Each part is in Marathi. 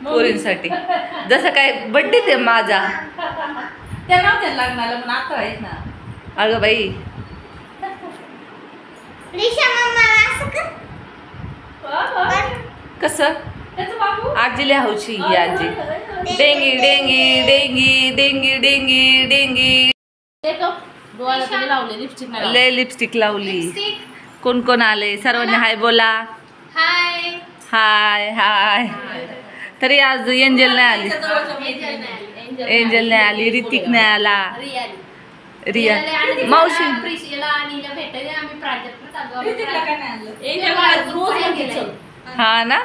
पोरींसाठी जसं काय बड्डे ते माझा त्या नव्हत्या लग्नाला पण आता आहेत ना. अगं बाई कसं आजीला हौशी ही आजी dinghy dinghy dinghy dinghy dinghy dinghy लय लिपस्टिक लावली. कोण कोण आले सर्वांनी हाय बोला. हाय हाय. तरी आज एंजल नाही आली. एंजल नाही आली. ऋतिक नाही आला. रिया मावशी हा ना.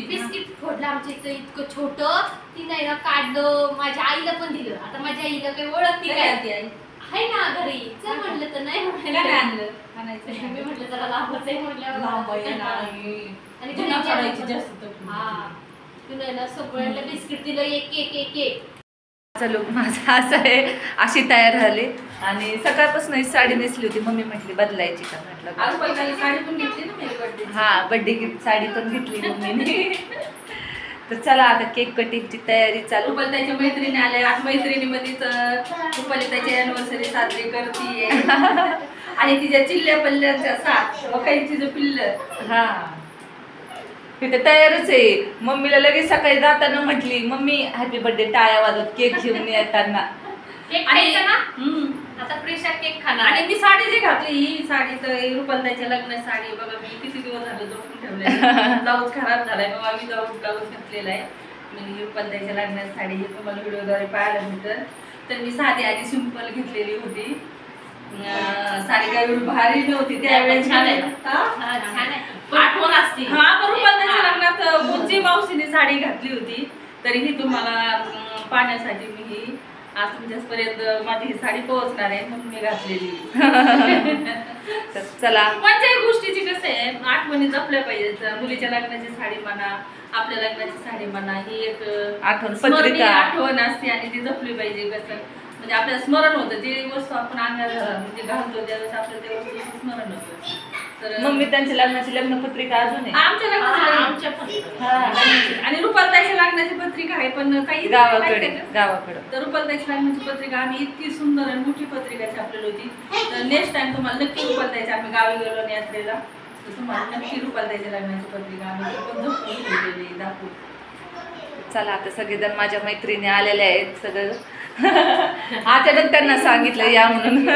बिस्किट फोडलं आमच्या इथं इतकं छोटं. ती नाही ना काढलं. माझ्या आईला पण दिलं. आता माझ्या आईला काही ओळखती काय आहे ना घरी. चल म्हटलं तर नाही म्हणायचं. मी म्हटलं जरा लांबच आहे म्हटल्यावर तुला सगळ्यांना बिस्किट दिलं. एक एक एक एक लोक माझा असं आहे. अशी तयार झाली आणि सकाळपासून ही साडी नेसली होती. मम्मी म्हटली बदलायची का. म्हटलं हा बर्थडे गिफ्ट साडी पण घेतली मम्मीने. तर चला आता केक कटिंगची तयारी चालू. रुपालीताईच्या मैत्रिणी आल्या. आज मैत्रिणीमध्येच रुपालीताईची अॅनिव्हर्सरी साजरी करते आणि तिच्या चिल्ल्या पल्ल्याच्या 7 वकाईची जो पिल्ल हा तिथे तयारच आहे. मम्मीला लगेच सकाळी जाताना म्हटली मम्मी हॅपी बर्थडे टाळ्या वाजवत केक घेऊन येताना. आता प्रेशर केक खाणार. आणि मी साडी जी घातली ही साडी तर रुपालीताईच्या लग्नाची साडी बघा. मी किती दिवस झाले जपून ठेवले. ब्लाऊज खराब झालाय बाबा. मी ब्लाऊज घातलेला आहे. मी रुपालीताईच्या लग्नाची साडी हे तुम्हाला व्हिडिओद्वारे पाहायला मिळतं. तर मी साधी आधी सिंपल घेतलेली होती. साडी काय भारी नव्हती त्यावेळेस. छान आहे आठवण असते. हा पण रुपालीताईच्या लग्नात बुज्जी मावशीने साडी घातली होती. तरीही तुम्हाला पाहण्यासाठी मी ही आज तुमच्यापर्यंत माझी ही साडी पोहोचणार आहे म्हणून मी घातलेली. तर चला कोणत्याही गोष्टीची कसं आहे आठवणी जपल्या पाहिजेत. मुलीच्या लग्नाची साडी म्हणा आपल्या लग्नाची साडी म्हणा ही एक आठवण पत्रिका आठवण असते आणि ती जपली पाहिजे. कसं म्हणजे आपल्याला स्मरण होतं. जे वस्तू आपण अंगाला म्हणजे घालतो त्यावेळेस आपल्याला त्या वस्तूचं स्मरण होतं. तर मम्मी त्यांच्या लग्नाची लग्नपत्रिका अजून आहे आमच्या लग्नाची. आणि रुपालीताईच्या लग्नाची पत्रिका आहे पण काही गावाकडे. तर रुपालीताईच्या लग्नाची पत्रिका आम्ही इतकी सुंदर आणि मोठी पत्रिका छापलेली होती. तर नेक्स्ट टाइम तुम्हाला नक्की रुपालीताईच्या आम्ही गावी गेलो आणि यात्रेला तर तुम्हाला नक्की रुपालीताईच्या लग्नाची पत्रिका आम्ही पण झोपून ठेवलेली दाखवू. चला आता सगळेजण माझ्या मैत्रिणी आलेल्या आहेत. सगळं अचानक त्यांना सांगितलं या म्हणून.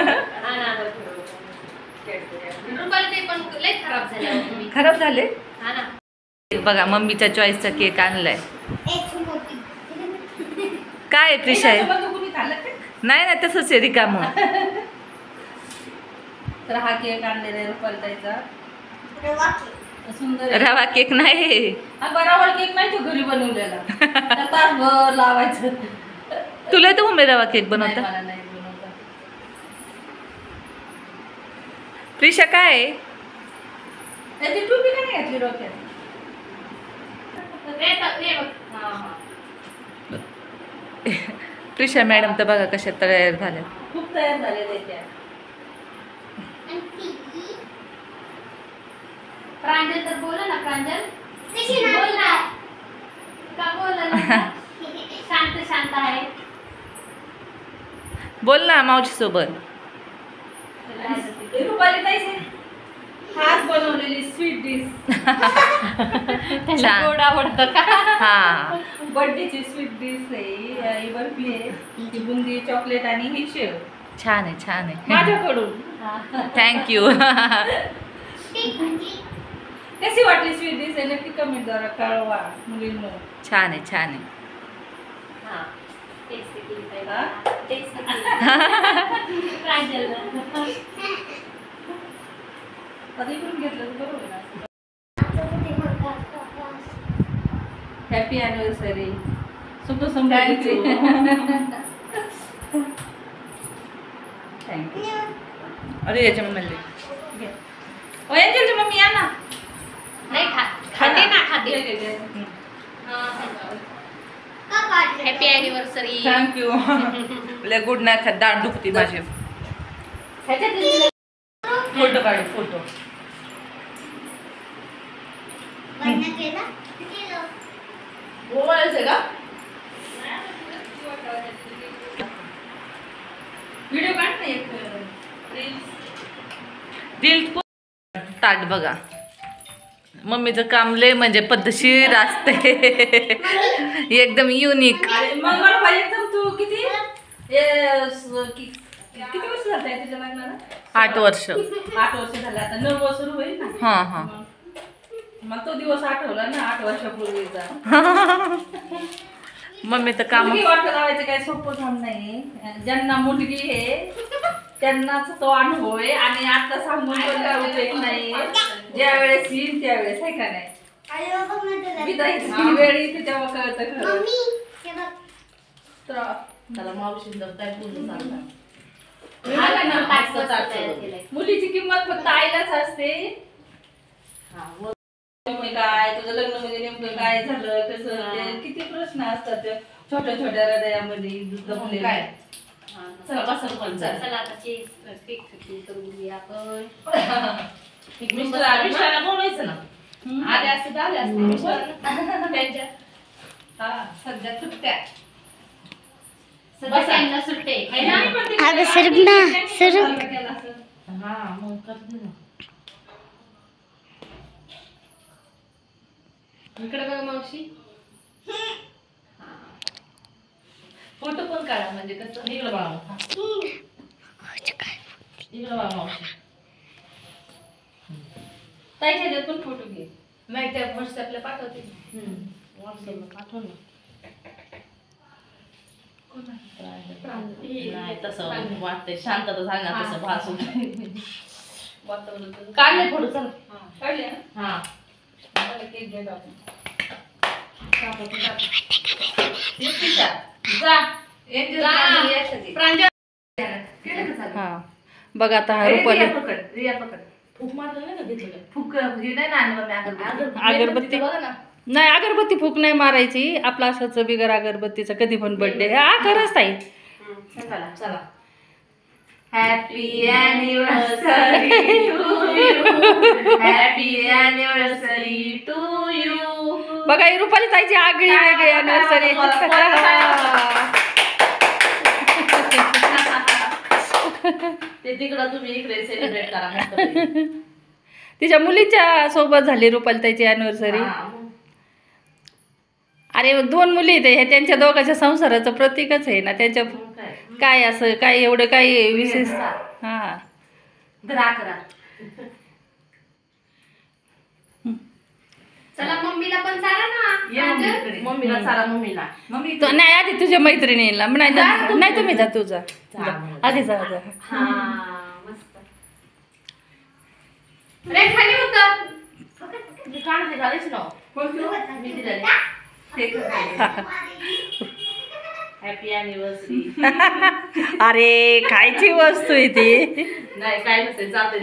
खराब झाले बघा. मम्मीच्या चॉईसचा केक आणलाय. काय प्रिशा आहे. नाही ना तसंच आहे रिकाम. तर हा केक आणलेला आहे रुपालीताईचा. सुंदर रवा केक नाही. रवा केक नाही तो घरी बनवलेला. तासभर लावायचं. तुला तर मम्मी रवा केक बनवता. प्रिशा काय आहे. त्याची टोपी नाही घातली डोक्यात. प्रिशा मॅडम तर बघा कशा तयार झाल्या. खूप तयार झालेल्या त्या. प्रांजल तर बोला ना. प्रांजल बोल ना. का बोला शांत शांत आहे. बोल ना मावशी सोबत. रुपालीताईची खास बनवलेली स्वीट डिश. छान. गोड आवडतं का. हा बर्थडेची स्वीट डिश आहे. ही बर्फी आहे. ही बुंदी चॉकलेट आणि ही शेव. छान आहे छान आहे. माझ्याकडून थँक्यू. कशी वाटली स्वीट डिश आहे नक्की कमेंट द्वारा कळवा मुलींनो. छान आहे छान आहे. Happy anniversary. सुख थँक्यू. थँक्यू. अरे याच्या मम्मीला एंजलची मम्मी या ना. नाही खाते ना खाते. Happy anniversary. थँक्यू. लय गुड नाही खात, दाढ दुखती माझी. फोटो काढ, फोटो. व्हिडिओ काढ ना एक दिल ताट बघा. मम्मीचं काम लय म्हणजे पद्धतशीर असते. एकदम युनिक. मग मला पाहिजे एकदम. तू किती किती वर्ष झालंय तुझ्या लग्नाला? 8 वर्ष. 8 वर्ष झाले. आता 9 वर्ष सुरू होईल ना. हा हा. मग तो दिवस आठवला ना 8 वर्षापूर्वीचा. मम्मीचं काम मुलगी वाटत लावायचं काही सोपं काम नाही. ज्यांना मुलगी आहे त्यांनाच तो अनुभव आहे. आणि आता सांगून पण काय उपयोग नाही. ज्या वेळेस येईल त्यावेळेस आहे का नाही. विदाईची वेळ येते तेव्हा कळतं खरं. त्याला मावशी काय पूर्ण मुलीची किंमत फक्त आईलाच असते. काय तुझं लग्न म्हणजे नेमकं काय झालं कसं किती प्रश्न असतात छोट्या छोट्या हृदयामध्ये जमले. काय चला आता केक कटिंग करून घेऊया आपण. मिस्टरांना बोलायचं ना. आले असते आले असते त्यांच्या. हा सध्या सुट्ट्या. सध्या त्यांना सुट्टे आहे ना. अगं सरक ना, सरक. हा मग करते ना. इकडे बघा मावशी. फोटो पण काढा म्हणजे कसं. इकडं बघा. इकडं बघा मावशी. ताईच्या ह्याच्यात पण फोटो घे. नाही त्या व्हॉट्सअपला पाठवते. व्हॉट्सअपला पाठव ना. नाही तसं वाटतंय. शांतता सांगा तसं भासून. काढले फोटो. चला काढले ना. हा केक घ्या आपण. हा बघा आता हा रुपाली फूक मारलं नाही का घेतलं. फुक हे नाही ना. अगरबत्ती बघा ना. नाही अगरबत्ती फूक नाही मारायची. आपला असाच बिगर अगरबत्तीचा कधी पण बर्थडे. हा खरंच ताई. चला चला. Happy anniversary to you. Happy anniversary to you. बघा ही रुपाली ताईची आगळी वेगळी अॅनिव्हर्सरी. ते तिकडं तुम्ही इकडे सेलिब्रेट करा. तिच्या मुलीच्या सोबत झाली रुपाली ताईची अॅनिव्हर्सरी. अरे 2 मुली आहेत. हे त्यांच्या दोघांच्या संसाराचं प्रतीकच आहे ना. त्यांच्या काय असं काय एवढं काय विशेष. हा करा करा. चला मम्मीला पण चाला ना. मम्मीला सारा मम्मीला. मम्मी नाही आधी तुझ्या मैत्रिणीला नाही तुम्ही जा तुझा आधी जा. हा मस्त. रे खाली उतर. काढते झालेच ना. मी दिलेले. Happy anniversary. अरे खायची वस्तू आहे ती. नाही काय नसेल जाते.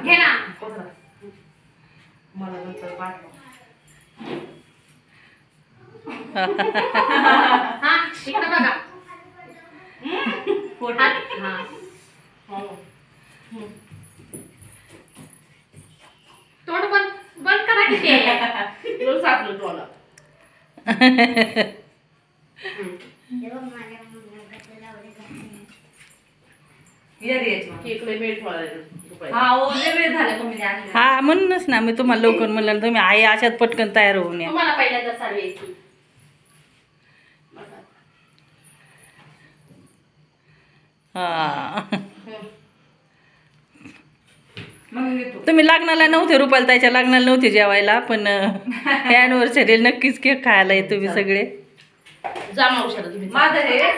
घे ना. मला नंतर पाठव. हा इकडे बघा. फोटो. हा तोंड बंद करा किती. रोज सापलं तुला. हा म्हणूनच ना मी तुम्हाला लवकर म्हणलं. तुम्ही आई अशात पटकन तयार होऊन या. तुम्हाला पहिल्यांदा साडी यायची. हा तुम्ही लग्नाला नव्हते. रुपाली ताईच्या लग्नाला नव्हते जेवायला. पण अॅनिव्हर्सरी नक्कीच केक खायला आहे तुम्ही सगळे. जा मावशाला तुम्ही. माझं हे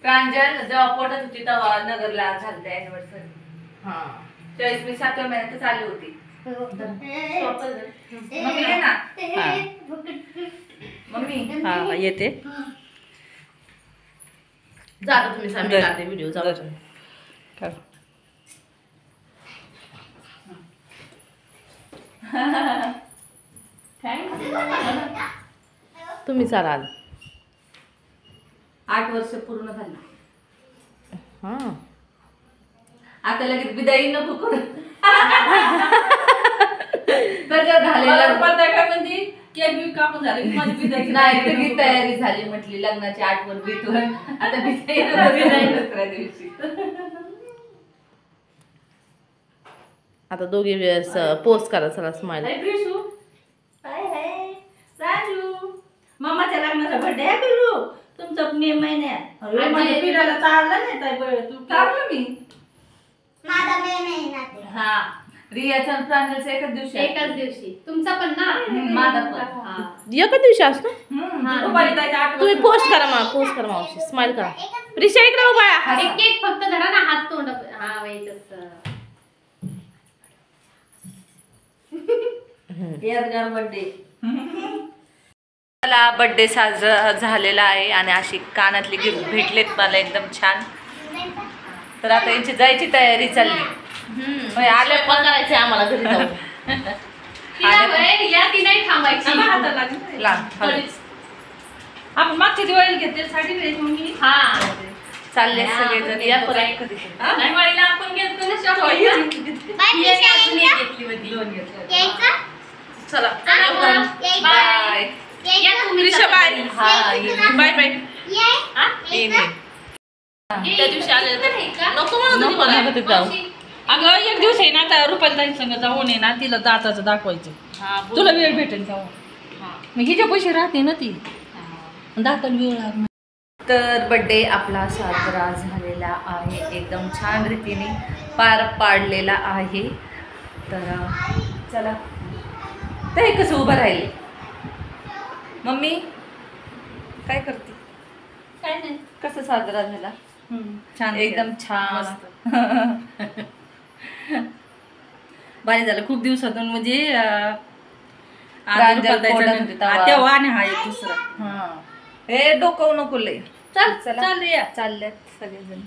प्रांजल जेव्हा पोटात होती तेव्हा नगरला झालं अॅनिव्हर्सरी. हा त्यावेळेस मी 7व्या महिन्यातच आली होती. मम्मी ये ना. मम्मी हा येते. जा तुम्ही सांगा काढते व्हिडिओ. जा तुम्ही चाला आज. 8 वर्ष पूर्ण झाली. हा आता लगेच बिदाई नको करू. सगळं झालेलं म्हणजे केक बी कापून झाले की माझी बिदाई नाही सगळी तयारी झाली म्हटली लग्नाची 8 वर बीतून आता बिदाई दुसऱ्या दिवशी. आता दोघे वेळेस पोस्ट करा चला स्माइल. राजू मामाच्या लग्नाचा बर्थडे आहे पिलू तुमचा मे महिन्यात. माझ्या पिलाला चाललं नाही ताई तू चाललं मी हा रियाचा आणि प्रांजलचा एकाच दिवशी तुमचा पण ना माझा पण एका दिवशी असतो. रुपाली ताईच्या 8 तुम्ही पोस्ट करा मावशी स्माइल करा. रिशा इकडे उभा आहे. एक केक फक्त धरा ना हात तोंड. हा वय तसं यादगार बर्थडे. मला बर्थडे साजरा झालेला आहे आणि अशी कानातली गिफ्ट भेटलेत मला एकदम छान. तर आता यांची जायची तयारी चालली. आले पण करायचे आम्हाला घरी जाऊन. ती नाही थांबायची. आपण मागच्या दिवाळीला घेतली साडी घ्यायची मम्मी. हा चालले सगळेजण या परत कधी. दिवाळीला आपण गेलतो ना शॉपिंग घेतली होती. चला बाय. या तुम्ही रिशा बाय. हा बाय बाय. त्या दिवशी आले नको म्हणत होती जाऊ. अगं एक दिवस आहे ना आता रुपाली ताई संग जाऊन आहे ना तिला दाताचं दाखवायचं. तुला वेळ भेटेल तेव्हा मग हिच्या पैसे राहते ना ती दाताला वेळ लागणार. तर बर्थडे आपला साजरा झालेला आहे एकदम छान रीतीने पार पाडलेला आहे. तर चला ते कसं उभं राहिले मम्मी काय करते काय नाही कसं साजरा झाला. छान एकदम छान भारी झालं खूप दिवसातून म्हणजे प्रांजल पोटात होती तेव्हा. तेव्हा आणि हा एक दुसरा. हा हे डोकं नको लय. चल चल या चालल्यात सगळेजण.